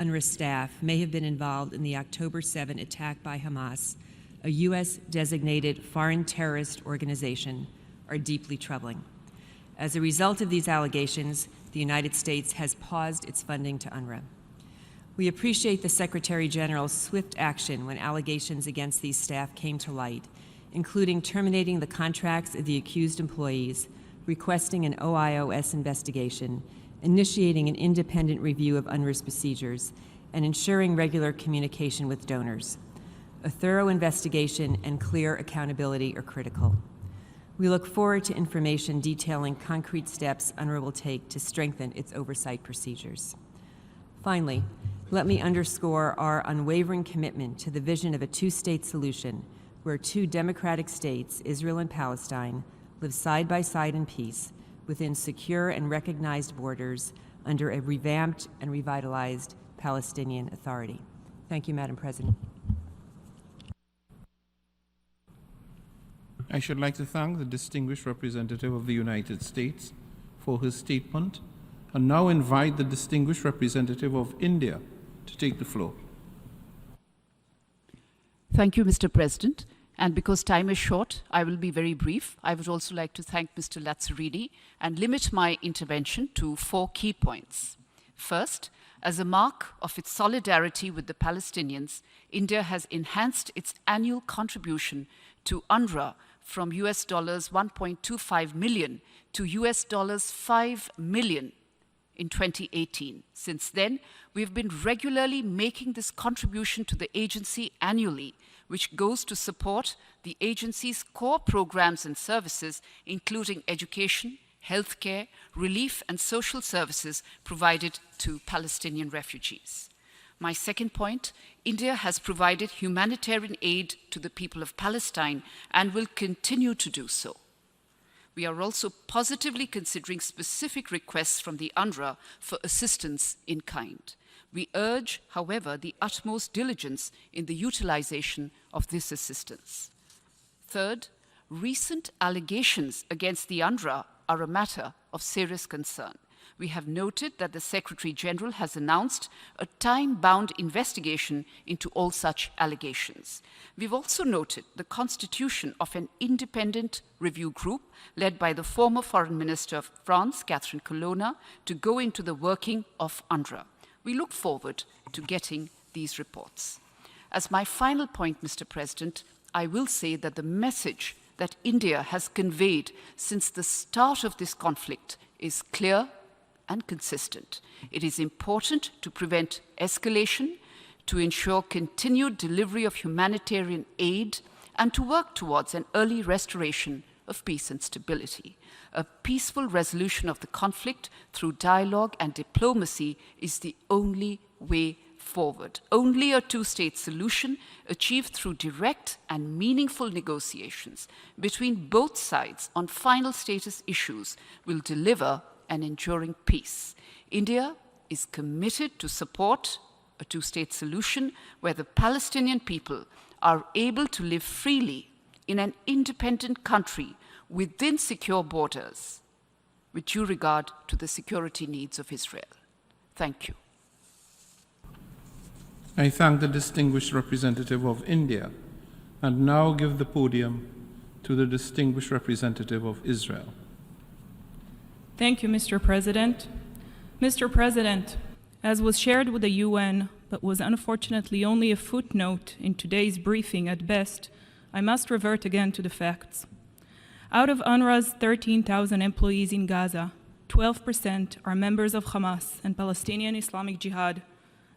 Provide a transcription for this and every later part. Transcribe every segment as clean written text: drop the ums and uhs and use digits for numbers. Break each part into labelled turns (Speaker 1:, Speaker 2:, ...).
Speaker 1: UNRWA staff may have been involved in the October 7 attack by Hamas, a U.S.-designated foreign terrorist organization, are deeply troubling. As a result of these allegations, the United States has paused its funding to UNRWA. We appreciate the Secretary General's swift action when allegations against these staff came to light, including terminating the contracts of the accused employees, requesting an OIOS investigation, initiating an independent review of UNRWA's procedures, and ensuring regular communication with donors. A thorough investigation and clear accountability are critical. We look forward to information detailing concrete steps UNRWA will take to strengthen its oversight procedures. Finally, let me underscore our unwavering commitment to the vision of a two-state solution where two democratic states, Israel and Palestine, live side by side in peace within secure and recognized borders under a revamped and revitalized Palestinian Authority. Thank you, Madam President.
Speaker 2: I should like to thank the distinguished representative of the United States for his statement, and now invite the distinguished representative of India to take the floor.
Speaker 3: Thank you, Mr. President. And because time is short, I will be very brief. I would also like to thank Mr. Lazzarini and limit my intervention to 4 key points. First, as a mark of its solidarity with the Palestinians, India has enhanced its annual contribution to UNRWA from US dollars 1.25 million to US dollars 5 million in 2018. Since then, we've been regularly making this contribution to the agency annually, which goes to support the agency's core programs and services, including education, healthcare, relief, and social services provided to Palestinian refugees. My second point, India has provided humanitarian aid to the people of Palestine and will continue to do so. We are also positively considering specific requests from the UNRWA for assistance in kind. We urge, however, the utmost diligence in the utilization of this assistance. Third, recent allegations against the UNRWA are a matter of serious concern. We have noted that the Secretary General has announced a time-bound investigation into all such allegations. We've also noted the constitution of an independent review group led by the former Foreign Minister of France, Catherine Colonna, to go into the working of UNRWA. We look forward to getting these reports. As my final point, Mr. President, I will say that the message that India has conveyed since the start of this conflict is clear and consistent. It is important to prevent escalation, to ensure continued delivery of humanitarian aid, and to work towards an early restoration of peace and stability. A peaceful resolution of the conflict through dialogue and diplomacy is the only way forward. Only a two-state solution achieved through direct and meaningful negotiations between both sides on final status issues will deliver an enduring peace. India is committed to support a two-state solution where the Palestinian people are able to live freely in an independent country within secure borders, with due regard to the security needs of Israel. Thank you.
Speaker 2: I thank the distinguished representative of India and now give the podium to the distinguished representative of Israel.
Speaker 4: Thank you, Mr. President. Mr. President, as was shared with the UN, but was unfortunately only a footnote in today's briefing at best, I must revert again to the facts. Out of UNRWA's 13,000 employees in Gaza, 12% are members of Hamas and Palestinian Islamic Jihad.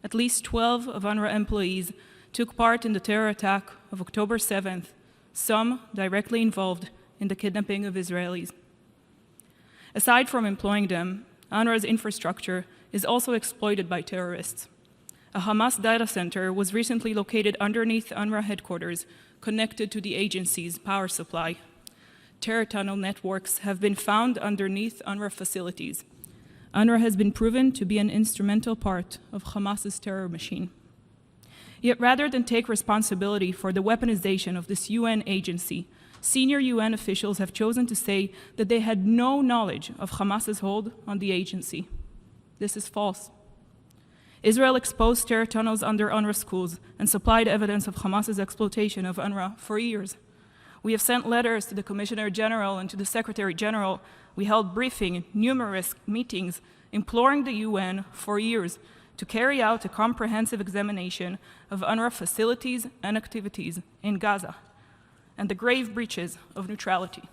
Speaker 4: At least 12 of UNRWA employees took part in the terror attack of October 7th, some directly involved in the kidnapping of Israelis. Aside from employing them, UNRWA's infrastructure is also exploited by terrorists. A Hamas data center was recently located underneath UNRWA headquarters, connected to the agency's power supply. Terror tunnel networks have been found underneath UNRWA facilities. UNRWA has been proven to be an instrumental part of Hamas's terror machine. Yet rather than take responsibility for the weaponization of this UN agency, senior UN officials have chosen to say that they had no knowledge of Hamas's hold on the agency. This is false. Israel exposed terror tunnels under UNRWA schools and supplied evidence of Hamas's exploitation of UNRWA for years. We have sent letters to the Commissioner General and to the Secretary General. We held briefing, numerous meetings, imploring the UN for years to carry out a comprehensive examination of UNRWA facilities and activities in Gaza and the grave breaches of neutrality.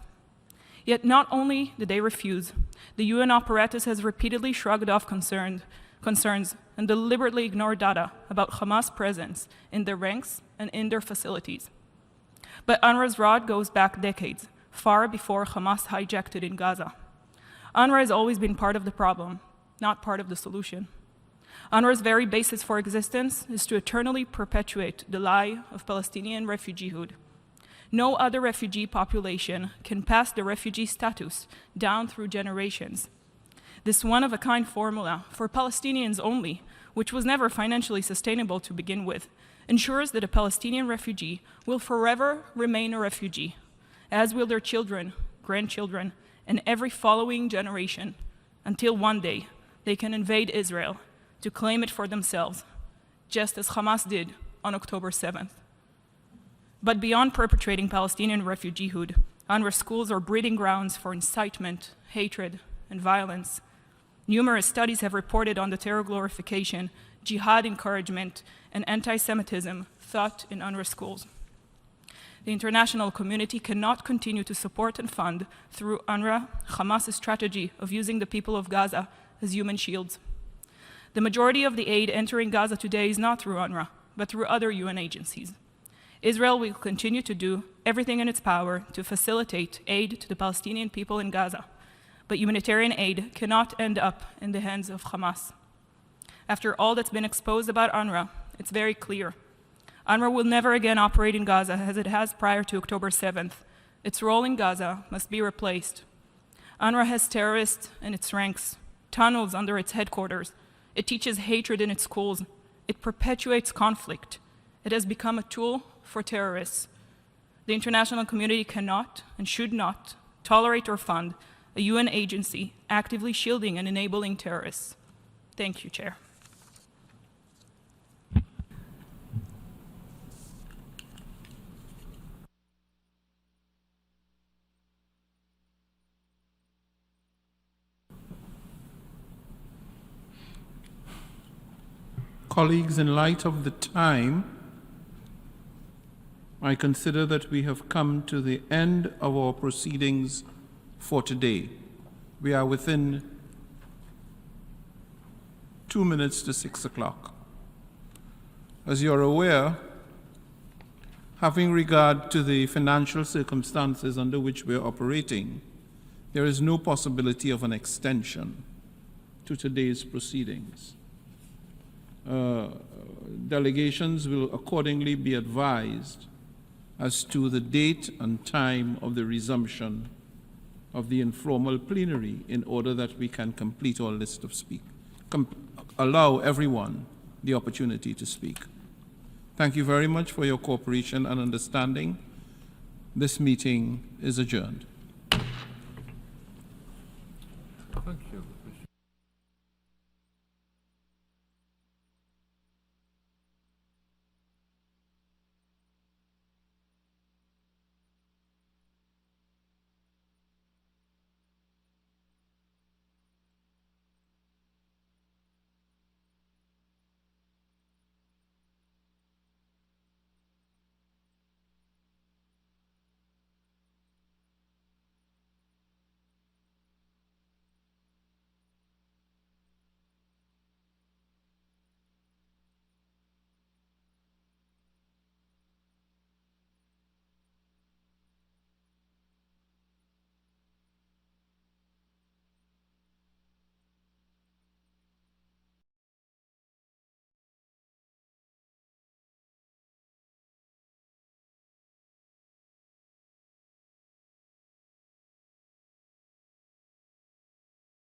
Speaker 4: Yet not only did they refuse, the UN apparatus has repeatedly shrugged off concerns and deliberately ignored data about Hamas' presence in their ranks and in their facilities. But UNRWA's rod goes back decades, far before Hamas hijacked it in Gaza. UNRWA has always been part of the problem, not part of the solution. UNRWA's very basis for existence is to eternally perpetuate the lie of Palestinian refugiehood. No other refugee population can pass the refugee status down through generations. This one-of-a-kind formula for Palestinians only, which was never financially sustainable to begin with, ensures that a Palestinian refugee will forever remain a refugee, as will their children, grandchildren, and every following generation, until one day they can invade Israel to claim it for themselves, just as Hamas did on October 7th. But beyond perpetrating Palestinian refugiehood, UNRWA schools are breeding grounds for incitement, hatred, and violence. Numerous studies have reported on the terror glorification, jihad encouragement, and anti-Semitism taught in UNRWA schools. The international community cannot continue to support and fund, through UNRWA, Hamas's strategy of using the people of Gaza as human shields. The majority of the aid entering Gaza today is not through UNRWA, but through other UN agencies. Israel will continue to do everything in its power to facilitate aid to the Palestinian people in Gaza, but humanitarian aid cannot end up in the hands of Hamas. After all that's been exposed about UNRWA, it's very clear. UNRWA will never again operate in Gaza as it has prior to October 7th. Its role in Gaza must be replaced. UNRWA has terrorists in its ranks, tunnels under its headquarters. It teaches hatred in its schools. It perpetuates conflict. It has become a tool for terrorists. The international community cannot and should not tolerate or fund a UN agency actively shielding and enabling terrorists. Thank you, Chair.
Speaker 2: Colleagues, in light of the time, I consider that we have come to the end of our proceedings for today. We are within 2 minutes to 6 o'clock. As you're aware, having regard to the financial circumstances under which we're operating, there is no possibility of an extension to today's proceedings. Delegations will accordingly be advised as to the date and time of the resumption of the informal plenary in order that we can complete our list of allow everyone the opportunity to speak. Thank you very much for your cooperation and understanding. This meeting is adjourned.
Speaker 5: Thank you.